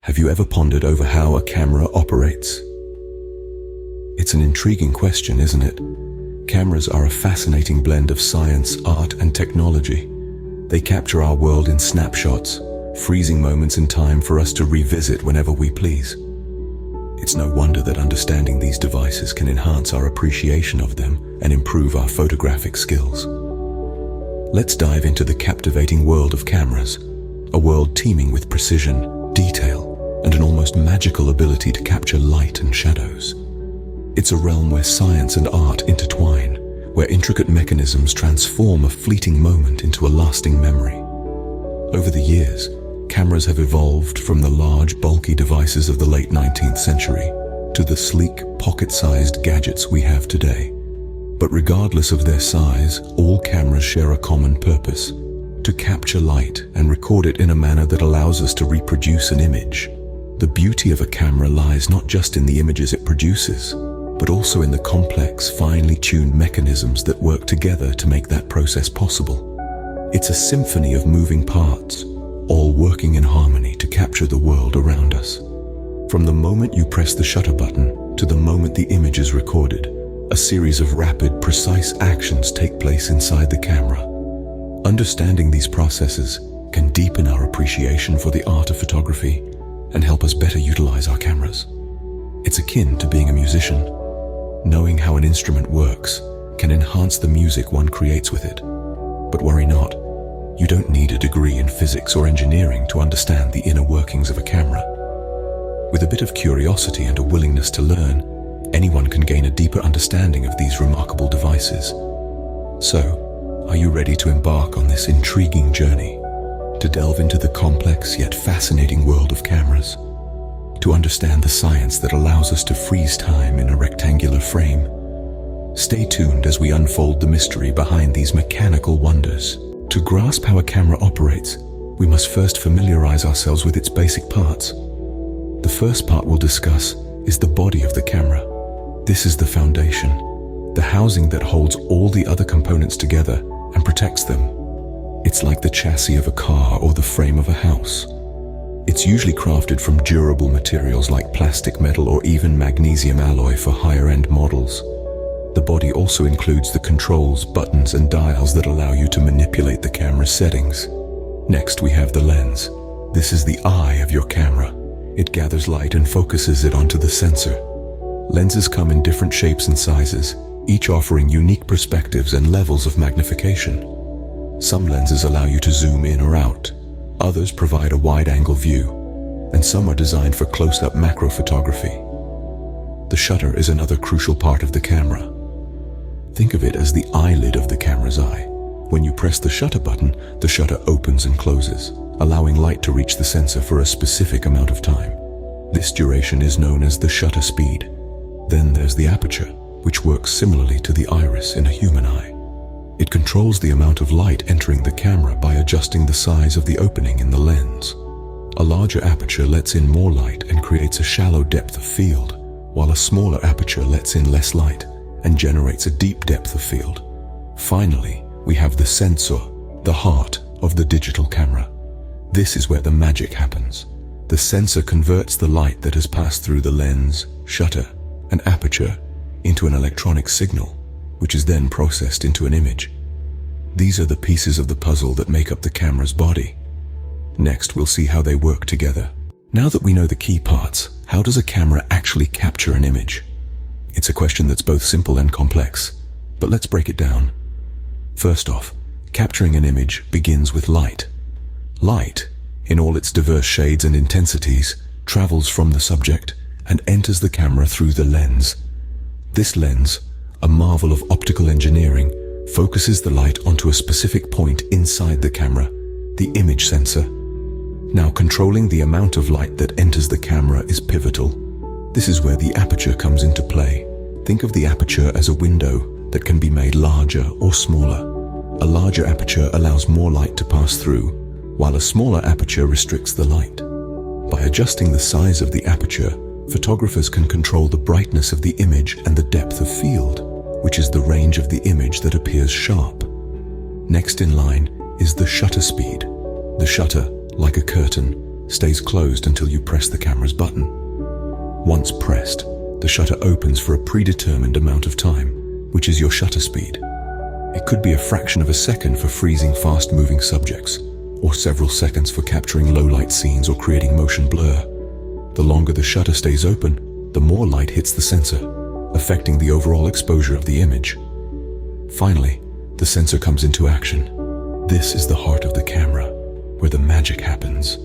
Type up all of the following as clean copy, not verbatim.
Have you ever pondered over how a camera operates? It's an intriguing question, isn't it? Cameras are a fascinating blend of science, art, and technology. They capture our world in snapshots, freezing moments in time for us to revisit whenever we please. It's no wonder that understanding these devices can enhance our appreciation of them and improve our photographic skills. Let's dive into the captivating world of cameras, a world teeming with precision, detail, and an almost magical ability to capture light and shadows. It's a realm where science and art intertwine, where intricate mechanisms transform a fleeting moment into a lasting memory. Over the years, cameras have evolved from the large, bulky devices of the late 19th century to the sleek, pocket-sized gadgets we have today. But regardless of their size, all cameras share a common purpose: to capture light and record it in a manner that allows us to reproduce an image. The beauty of a camera lies not just in the images it produces, but also in the complex, finely tuned mechanisms that work together to make that process possible. It's a symphony of moving parts, all working in harmony to capture the world around us. From the moment you press the shutter button to the moment the image is recorded, a series of rapid, precise actions take place inside the camera. Understanding these processes can deepen our appreciation for the art of photography and help us better utilize our cameras. It's akin to being a musician. Knowing how an instrument works can enhance the music one creates with it. But worry not, you don't need a degree in physics or engineering to understand the inner workings of a camera. With a bit of curiosity and a willingness to learn, anyone can gain a deeper understanding of these remarkable devices. So, are you ready to embark on this intriguing journey? To delve into the complex yet fascinating world of cameras? To understand the science that allows us to freeze time in a rectangular frame? Stay tuned as we unfold the mystery behind these mechanical wonders. To grasp how a camera operates, we must first familiarize ourselves with its basic parts. The first part we'll discuss is the body of the camera. This is the foundation, the housing that holds all the other components together and protects them. It's like the chassis of a car or the frame of a house. It's usually crafted from durable materials like plastic, metal, or even magnesium alloy for higher-end models. The body also includes the controls, buttons, and dials that allow you to manipulate the camera's settings. Next, we have the lens. This is the eye of your camera. It gathers light and focuses it onto the sensor. Lenses come in different shapes and sizes, each offering unique perspectives and levels of magnification. Some lenses allow you to zoom in or out. Others provide a wide-angle view, and some are designed for close-up macro photography. The shutter is another crucial part of the camera. Think of it as the eyelid of the camera's eye. When you press the shutter button, the shutter opens and closes, allowing light to reach the sensor for a specific amount of time. This duration is known as the shutter speed. Then there's the aperture, which works similarly to the iris in a human eye. It controls the amount of light entering the camera by adjusting the size of the opening in the lens. A larger aperture lets in more light and creates a shallow depth of field, while a smaller aperture lets in less light and generates a deep depth of field. Finally, we have the sensor, the heart of the digital camera. This is where the magic happens. The sensor converts the light that has passed through the lens, shutter, and aperture into an electronic signal, which is then processed into an image. These are the pieces of the puzzle that make up the camera's body. Next, we'll see how they work together. Now that we know the key parts, how does a camera actually capture an image? It's a question that's both simple and complex, but let's break it down. First off, capturing an image begins with light. Light, in all its diverse shades and intensities, travels from the subject and enters the camera through the lens. This lens, a marvel of optical engineering, focuses the light onto a specific point inside the camera, the image sensor. Now, controlling the amount of light that enters the camera is pivotal. This is where the aperture comes into play. Think of the aperture as a window that can be made larger or smaller. A larger aperture allows more light to pass through, while a smaller aperture restricts the light. By adjusting the size of the aperture, photographers can control the brightness of the image and the depth of field, which is the range of the image that appears sharp. Next in line is the shutter speed. The shutter, like a curtain, stays closed until you press the camera's button. Once pressed, the shutter opens for a predetermined amount of time, which is your shutter speed. It could be a fraction of a second for freezing fast-moving subjects, or several seconds for capturing low-light scenes or creating motion blur. The longer the shutter stays open, the more light hits the sensor, affecting the overall exposure of the image. Finally, the sensor comes into action. This is the heart of the camera, where the magic happens.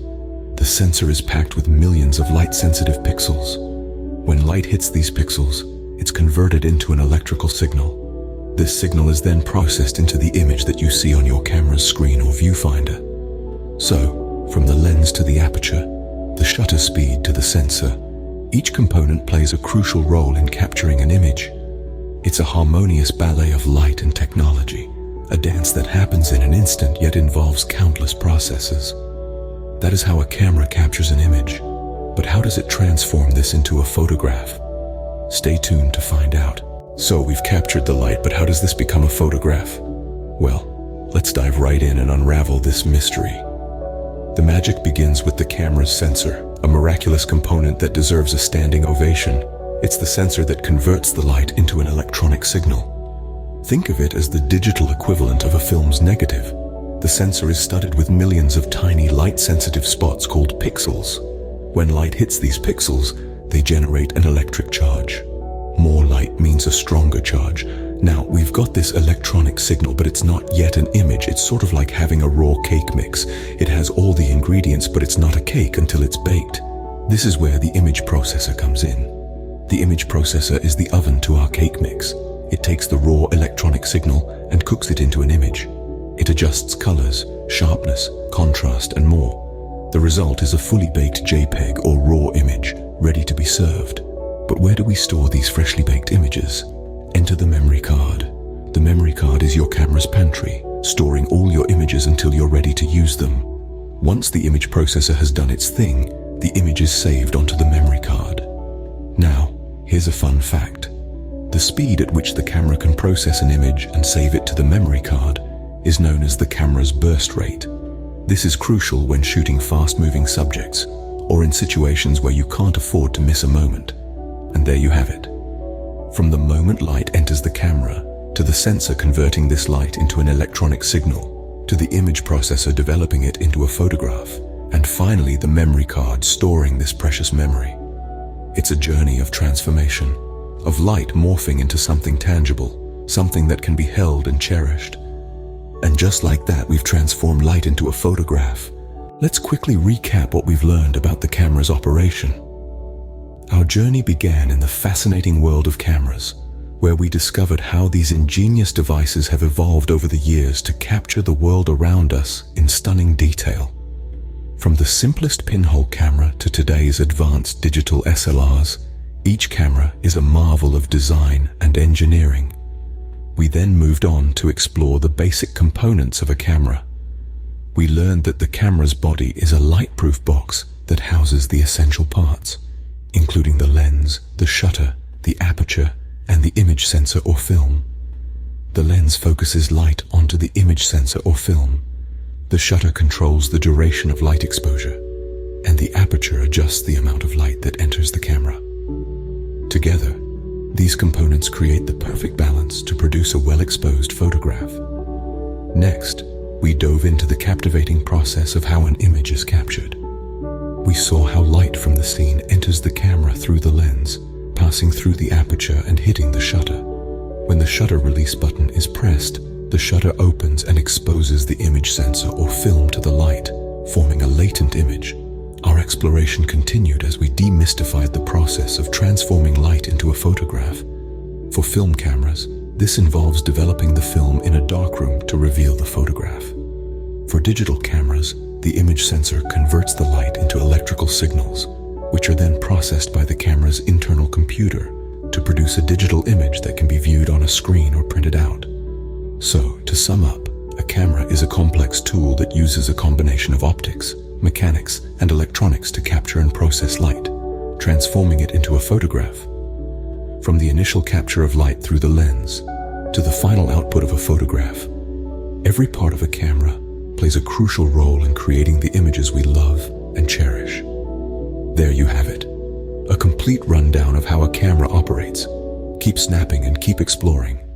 The sensor is packed with millions of light-sensitive pixels. When light hits these pixels, it's converted into an electrical signal. This signal is then processed into the image that you see on your camera's screen or viewfinder. So, from the lens to the aperture, the shutter speed to the sensor, each component plays a crucial role in capturing an image. It's a harmonious ballet of light and technology, a dance that happens in an instant yet involves countless processes. That is how a camera captures an image. But how does it transform this into a photograph? Stay tuned to find out. So we've captured the light, but how does this become a photograph? Well, let's dive right in and unravel this mystery. The magic begins with the camera's sensor, a miraculous component that deserves a standing ovation. It's the sensor that converts the light into an electronic signal. Think of it as the digital equivalent of a film's negative. The sensor is studded with millions of tiny light-sensitive spots called pixels. When light hits these pixels, they generate an electric charge. More light means a stronger charge. Now, we've got this electronic signal, but it's not yet an image. It's sort of like having a raw cake mix. It has all the ingredients, but it's not a cake until it's baked. This is where the image processor comes in. The image processor is the oven to our cake mix. It takes the raw electronic signal and cooks it into an image. It adjusts colors, sharpness, contrast, and more. The result is a fully baked JPEG or raw image, ready to be served. But where do we store these freshly baked images? Enter the memory card. The memory card is your camera's pantry, storing all your images until you're ready to use them. Once the image processor has done its thing, the image is saved onto the memory card. Now, here's a fun fact. The speed at which the camera can process an image and save it to the memory card is known as the camera's burst rate. This is crucial when shooting fast-moving subjects or in situations where you can't afford to miss a moment. And there you have it. From the moment light enters the camera, to the sensor converting this light into an electronic signal, to the image processor developing it into a photograph, and finally the memory card storing this precious memory. It's a journey of transformation, of light morphing into something tangible, something that can be held and cherished. And just like that, we've transformed light into a photograph. Let's quickly recap what we've learned about the camera's operation. Our journey began in the fascinating world of cameras, where we discovered how these ingenious devices have evolved over the years to capture the world around us in stunning detail. From the simplest pinhole camera to today's advanced digital SLRs, each camera is a marvel of design and engineering. We then moved on to explore the basic components of a camera. We learned that the camera's body is a light-proof box that houses the essential parts, including the lens, the shutter, the aperture, and the image sensor or film. The lens focuses light onto the image sensor or film. The shutter controls the duration of light exposure, and the aperture adjusts the amount of light that enters the camera. Together, these components create the perfect balance to produce a well-exposed photograph. Next, we dove into the captivating process of how an image is captured. We saw how light from the scene enters the camera through the lens, passing through the aperture and hitting the shutter. When the shutter release button is pressed, the shutter opens and exposes the image sensor or film to the light, forming a latent image. Our exploration continued as we demystified the process of transforming light into a photograph. For film cameras, this involves developing the film in a darkroom to reveal the photograph. For digital cameras, the image sensor converts the light into electrical signals, which are then processed by the camera's internal computer to produce a digital image that can be viewed on a screen or printed out. So, to sum up, a camera is a complex tool that uses a combination of optics, mechanics, and electronics to capture and process light, transforming it into a photograph. From the initial capture of light through the lens to the final output of a photograph, every part of a camera plays a crucial role in creating the images we love and cherish. There you have it. A complete rundown of how a camera operates. Keep snapping and keep exploring.